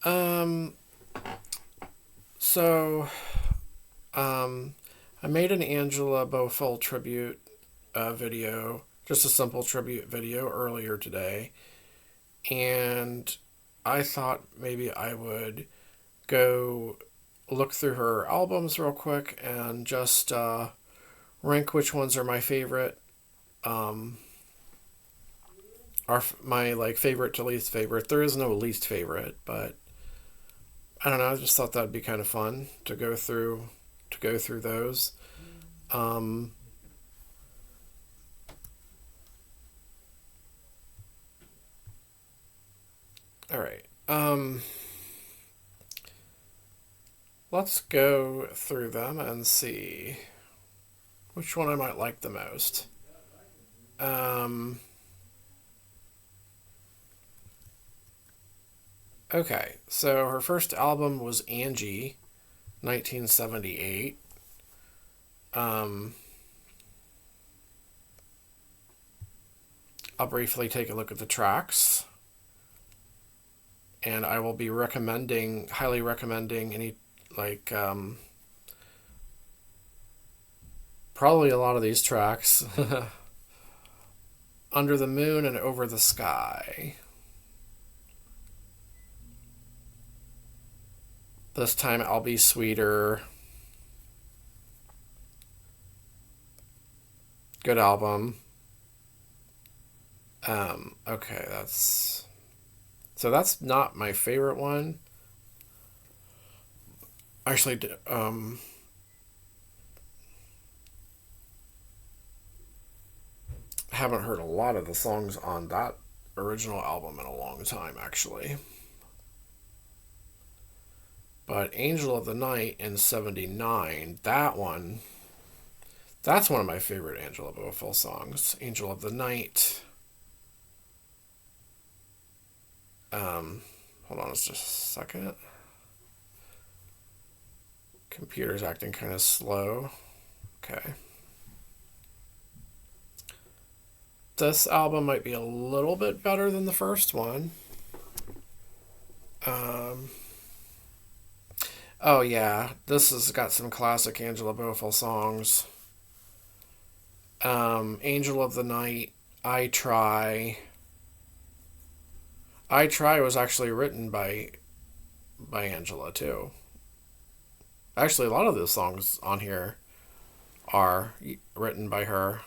Um, so, um, I made an Angela Bofill tribute video, just a simple tribute video earlier today, and I thought maybe I would go look through her albums real quick and just rank which ones are my favorite. Um, are my like favorite to least favorite. There is no least favorite, but I don't know. I just thought that'd be kind of fun to go through those. Um, all right. Let's go through them and see which one I might like the most. Um, okay, so her first album was Angie, 1978. Um, I'll briefly take a look at the tracks, and I will be highly recommending any like probably a lot of these tracks. Under the Moon and Over the Sky. This time I'll be sweeter. Good album. Okay, that's not my favorite one. Actually, haven't heard a lot of the songs on that original album in a long time, actually. But Angel of the Night in '79, that's one of my favorite Angela Bofill songs. Angel of the Night. Um, Hold on just a second. Computer's acting kind of slow. Okay. This album might be a little bit better than the first one. Um, oh yeah, this has got some classic Angela Bofill songs. Angel of the Night, I Try. I Try was actually written by Angela too. Actually, a lot of the songs on here are written by her.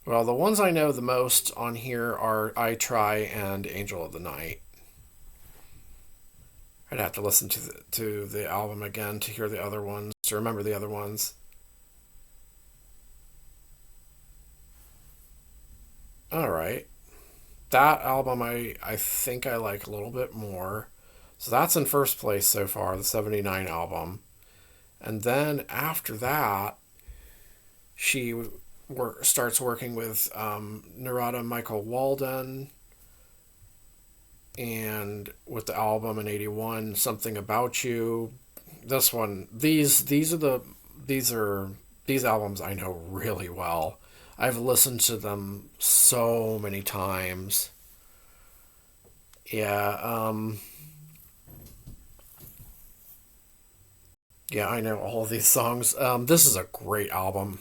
Well, the ones I know the most on here are I Try and Angel of the Night. I'd have to listen to the album again to hear the other ones, to remember the other ones. All right. That album I think I like a little bit more. So that's in first place so far, the '79 album. And then after that, she starts working with Narada Michael Walden, and with the album in '81, Something About You. This one, these are these albums I know really well. I've listened to them so many times. Yeah, yeah, I know all of these songs. This is a great album.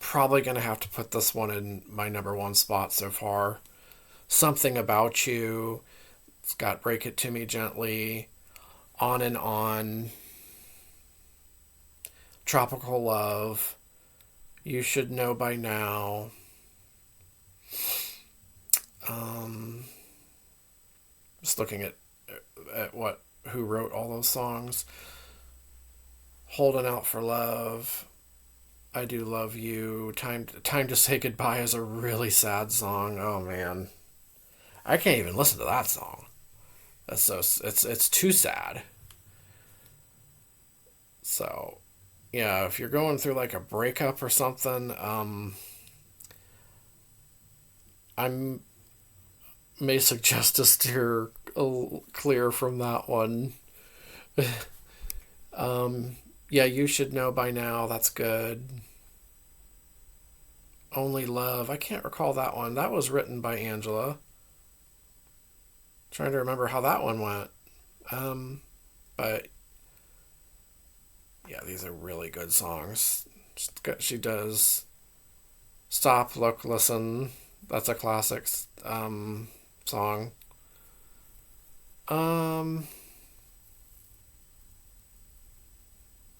Probably gonna have to put this one in my number one spot so far. Something About You. It's got Break It to Me Gently, On and On, Tropical Love, You Should Know by Now. Um, just looking at what who wrote all those songs. Holding Out for Love, I Do Love You, Time to Say Goodbye is a really sad song. Oh man, I can't even listen to that song. It's too sad. So yeah, if you're going through like a breakup or something, I may suggest to steer clear from that one. Yeah, You Should Know by Now. That's good. Only Love. I can't recall that one. That was written by Angela. Trying to remember how that one went. But yeah, these are really good songs. She does Stop, Look, Listen. That's a classic song. Um,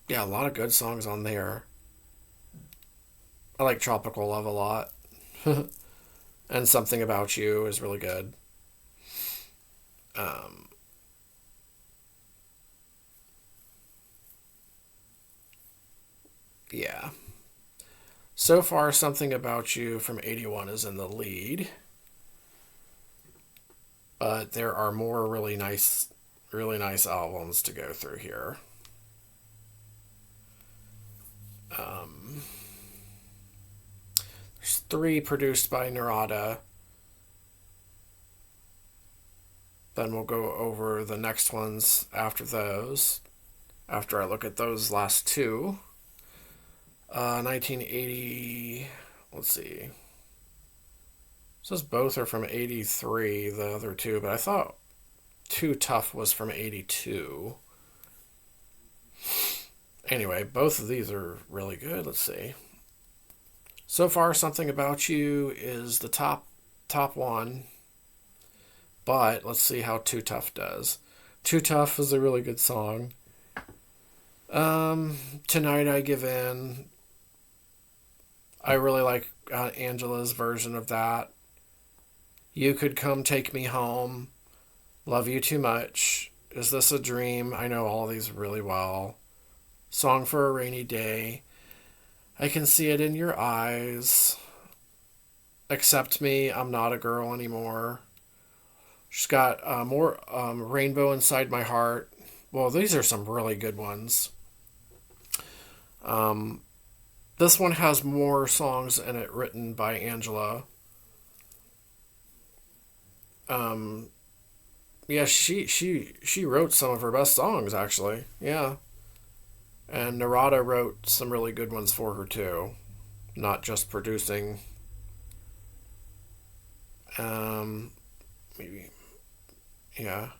yeah, a lot of good songs on there. I like Tropical Love a lot. And Something About You is really good. Um, yeah. So far, Something About You from 81 is in the lead. But there are more really nice albums to go through here. Um, there's three produced by Narada. Then we'll go over the next ones after those. After I look at those last two. 1980. Let's see. It says both are from 83, the other two, but I thought Too Tough was from 82. Anyway, both of these are really good. Let's see. So far, Something About You is the top one, but let's see how Too Tough does. Too Tough is a really good song. Tonight I Give In. I really like Angela's version of that. You Could Come Take Me Home. Love You Too Much. Is This a Dream? I know all these really well. Song for a Rainy Day. I Can See It in Your Eyes. Accept Me, I'm Not a Girl Anymore. She's got more Rainbow Inside My Heart. Well, these are some really good ones. This one has more songs in it written by Angela. Yeah, she wrote some of her best songs actually. Yeah, and Narada wrote some really good ones for her too, not just producing. Um, Maybe yeah.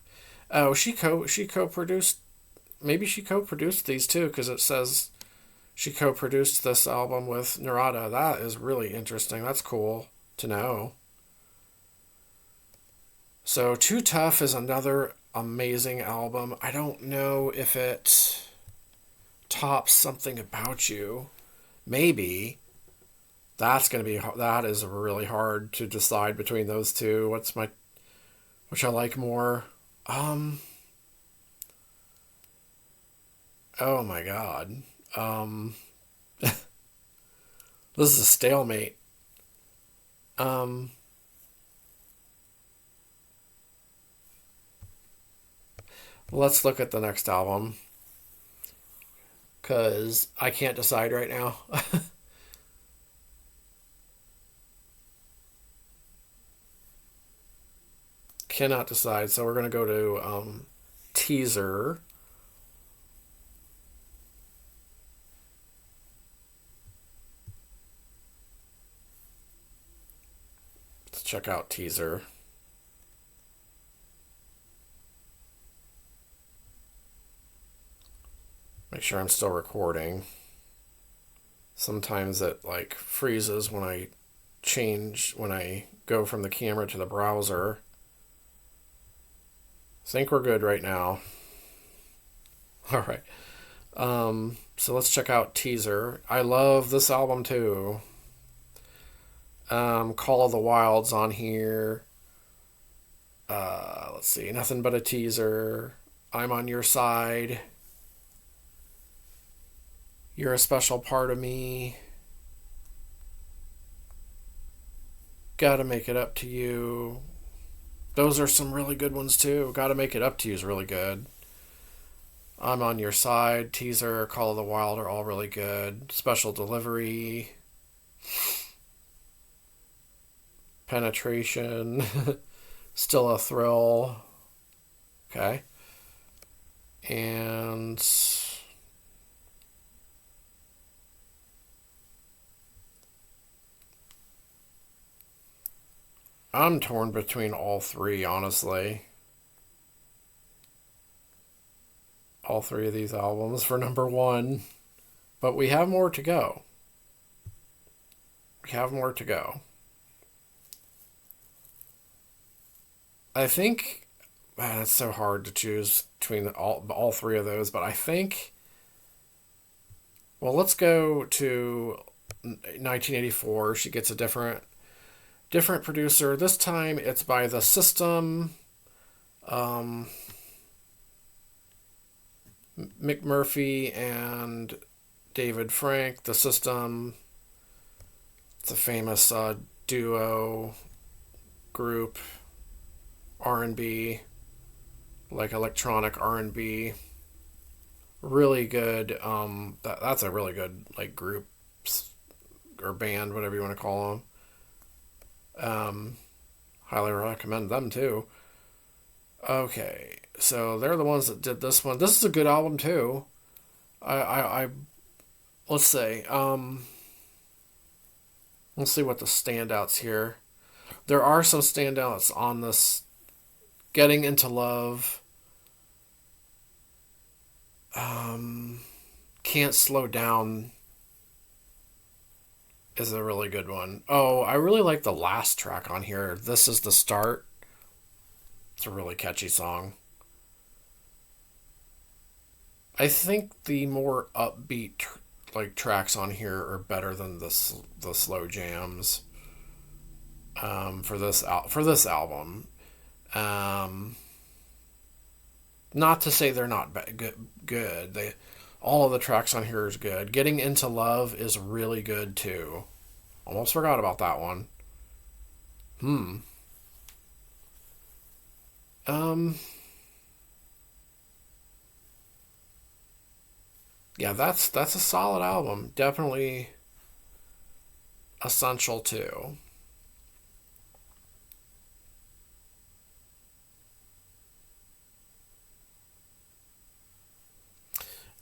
Oh, she co-produced. Maybe she co-produced these too because it says she co-produced this album with Narada. That is really interesting. That's cool to know. So Too Tough is another amazing album. I don't know if it tops Something About You. Maybe. That is really hard to decide between those two. Which I like more? Um oh my god. Um this is a stalemate. Um let's look at the next album cuz I can't decide right now. Cannot decide. So we're going to go to Teaser. Let's check out Teaser. Make sure I'm still recording. Sometimes it like freezes when I go from the camera to the browser. I think we're good right now. All right. So let's check out Teaser. I love this album too. Call of the Wild's on here. Let's see. Nothing But a Teaser. I'm on Your Side. You're a Special Part of Me. Gotta Make It Up to You. Those are some really good ones too. Gotta Make It Up to You is really good. I'm on Your Side, Teaser, Call of the Wild are all really good. Special Delivery, Penetration, Still a Thrill. Okay. And I'm torn between all three, honestly. All three of these albums for number one. But we have more to go. We have more to go. I think, man, it's so hard to choose between all three of those, but I think, well, let's go to 1984. She gets a different producer. This time it's by The System, um, McMurphy and David Frank. The System. It's a famous duo group, R&B, like electronic R&B. Really good. That's a really good like group or band, whatever you want to call them. Highly recommend them too. Okay, so they're the ones that did this one. This is a good album too. I let's say let's see what the standouts here. There are some standouts on this. Getting into Love. Um, Can't Slow Down is a really good one. Oh, I really like the last track on here. This Is the Start. It's a really catchy song. I think the more upbeat like tracks on here are better than the slow jams for this album. Um, Not to say they're not good. They all of the tracks on here is good. Getting into Love is really good too. Almost forgot about that one. Hmm. Um. Yeah, that's a solid album. Definitely essential too.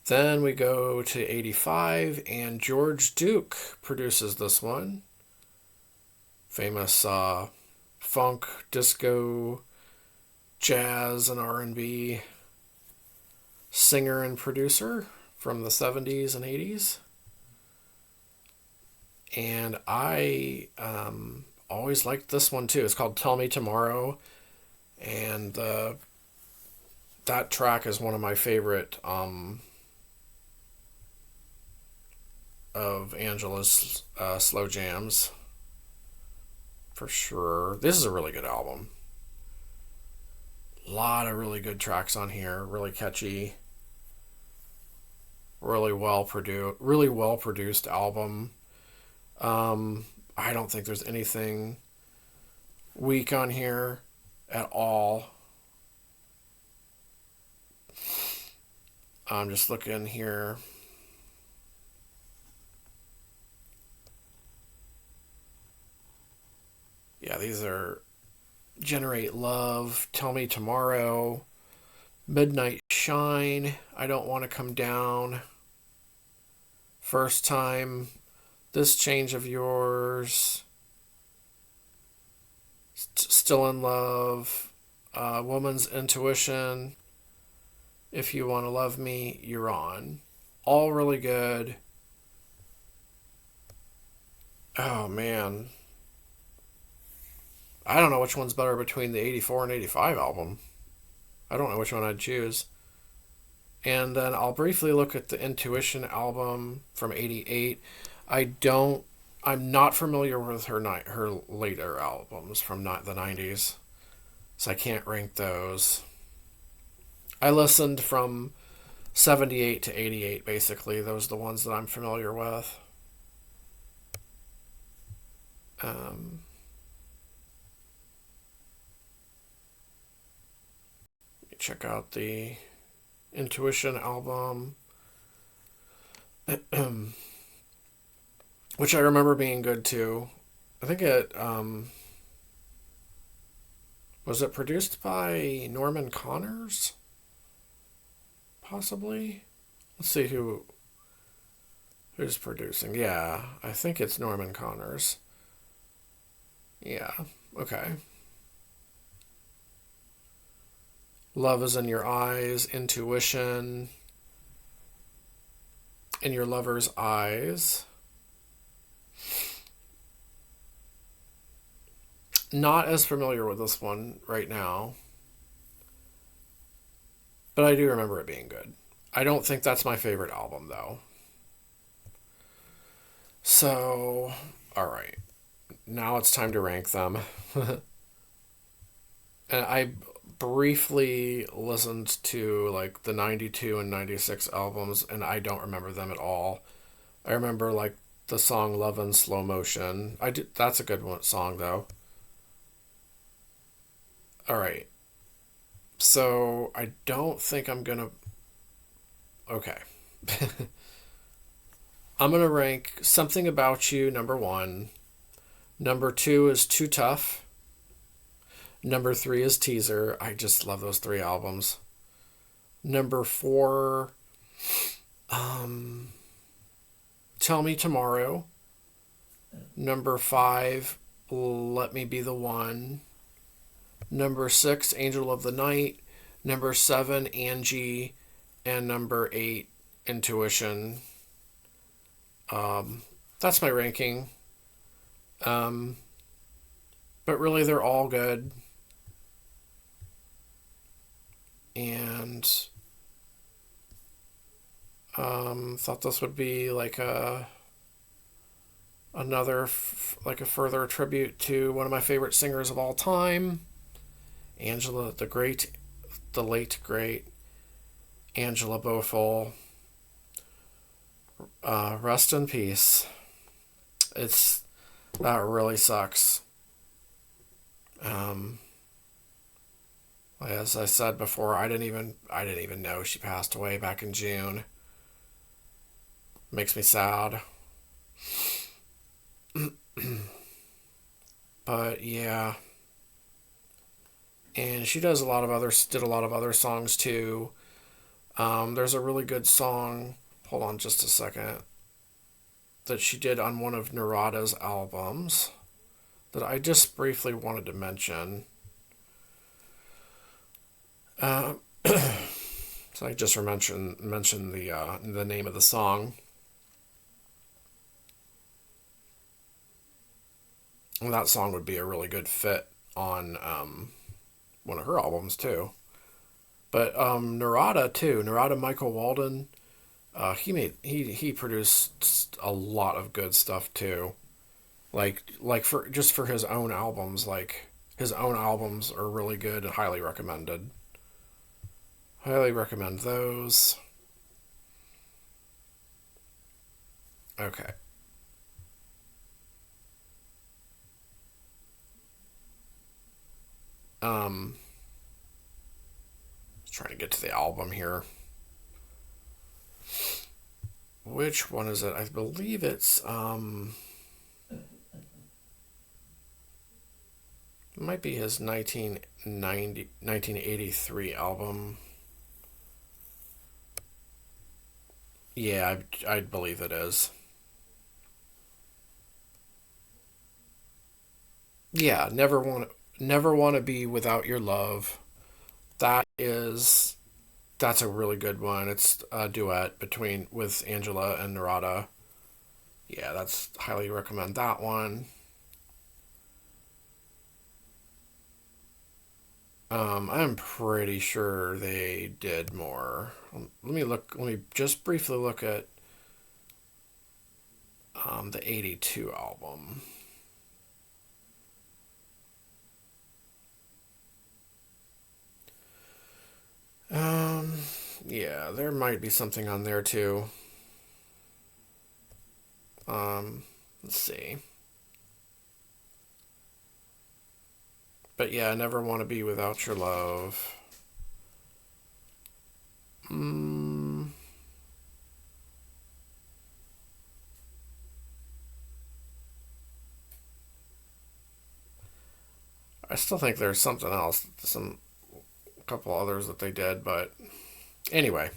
Then we go to 85, and George Duke produces this one. Famous funk, disco, jazz, and R&B singer and producer from the 70s and 80s. And I always liked this one too. It's called Tell Me Tomorrow. And that track is one of my favorite of Angela's slow jams for sure. This is a really good album. A lot of really good tracks on here. Really catchy. Really well produced album. I don't think there's anything weak on here at all. I'm just looking here. Yeah, these are Generate Love, Tell Me Tomorrow, Midnight Shine, I Don't Want to Come Down, First Time, This Change of Yours, Still in Love, Woman's Intuition, If You Want to Love Me, You're On. All really good. Oh man. I don't know which one's better between the 84 and 85 album. I don't know which one I'd choose. And then I'll briefly look at the Intuition album from 88. I don't I'm not familiar with her later albums from the 90s, so I can't rank those. I listened from 78 to 88 basically. Those are the ones that I'm familiar with. Um, Check out the Intuition album, which I remember being good too. I think it was it produced by Norman Connors, possibly. Let's see who's producing. Yeah, I think it's Norman Connors. Yeah. Okay. Love is in your eyes, intuition, in your lover's eyes. Not as familiar with this one right now, but I do remember it being good. I don't think that's my favorite album, though. So, all right. Now it's time to rank them. And I briefly listened to like the 92 and 96 albums, and I don't remember them at all. I remember like the song Love in Slow Motion. That's a good one, song, though. All right. So I don't think I'm going to. Okay. I'm going to rank Something About You number one. Number two is Too Tough. Number three is Teaser. I just love those three albums. Number four, um, Tell Me Tomorrow. Number five, Let Me Be the One. Number six, Angel of the Night. Number seven, Angie. And number eight, Intuition. Um, that's my ranking. Um, but really, they're all good. And thought this would be like like a further tribute to one of my favorite singers of all time, Angela, the late great Angela Bofill. Rest in peace. It's That really sucks. Um, as I said before, I didn't even know she passed away back in June. Makes me sad. But yeah, and she does a lot of other did a lot of other songs too. There's a really good song. Hold on just a second. That she did on one of Narada's albums that I just briefly wanted to mention. Uh, so I just mentioned the name of the song. And that song would be a really good fit on one of her albums too. But Narada too. Narada Michael Walden. He produced a lot of good stuff too. Like for just for his own albums, like his own albums are really good and highly recommended. Highly recommend those. Okay. Um, trying to get to the album here. Which one is it? I believe it's it might be his 1983 album. Yeah, I believe it is. Yeah, never want to be without your love. That's a really good one. It's a duet between with Angela and Narada. Yeah, that's highly recommend that one. I'm pretty sure they did more. Let me look. Let me just briefly look at the '82 album. Um, yeah, there might be something on there too. Let's see. But yeah, I never want to be without your love. Mm, I still think there's something else, some a couple others that they did, but anyway,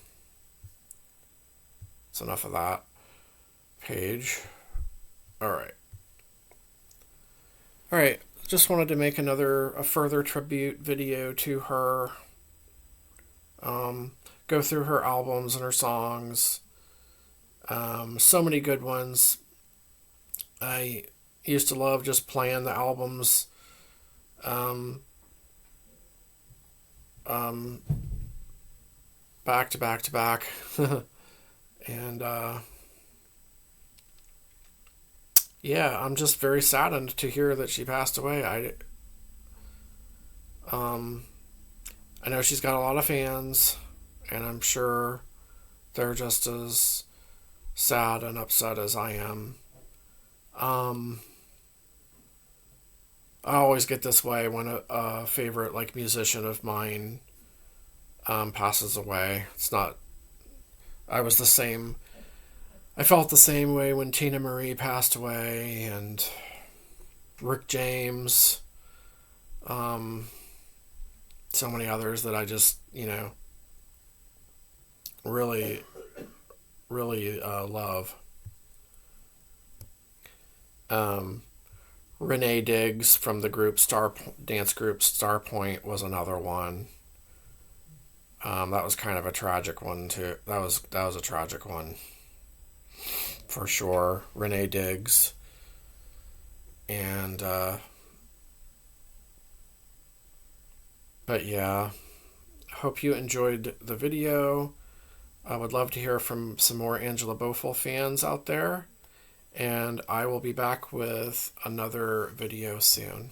it's enough of that page. All right, all right. just wanted to make a further tribute video to her. Go through her albums and her songs. So many good ones. I used to love just playing the albums um, um, back to back to back. And yeah, I'm just very saddened to hear that she passed away. Um, I know she's got a lot of fans, and I'm sure they're just as sad and upset as I am. Um, I always get this way when a favorite like musician of mine passes away. It's not. I was the same. I felt the same way when Tina Marie passed away, and Rick James. Um, so many others that I just really really love. Um, Renee Diggs from the dance group Starpoint was another one. That was kind of a tragic one too. That was a tragic one for sure. Renee Diggs, and but yeah, hope you enjoyed the video. I would love to hear from some more Angela Bofill fans out there, and I will be back with another video soon.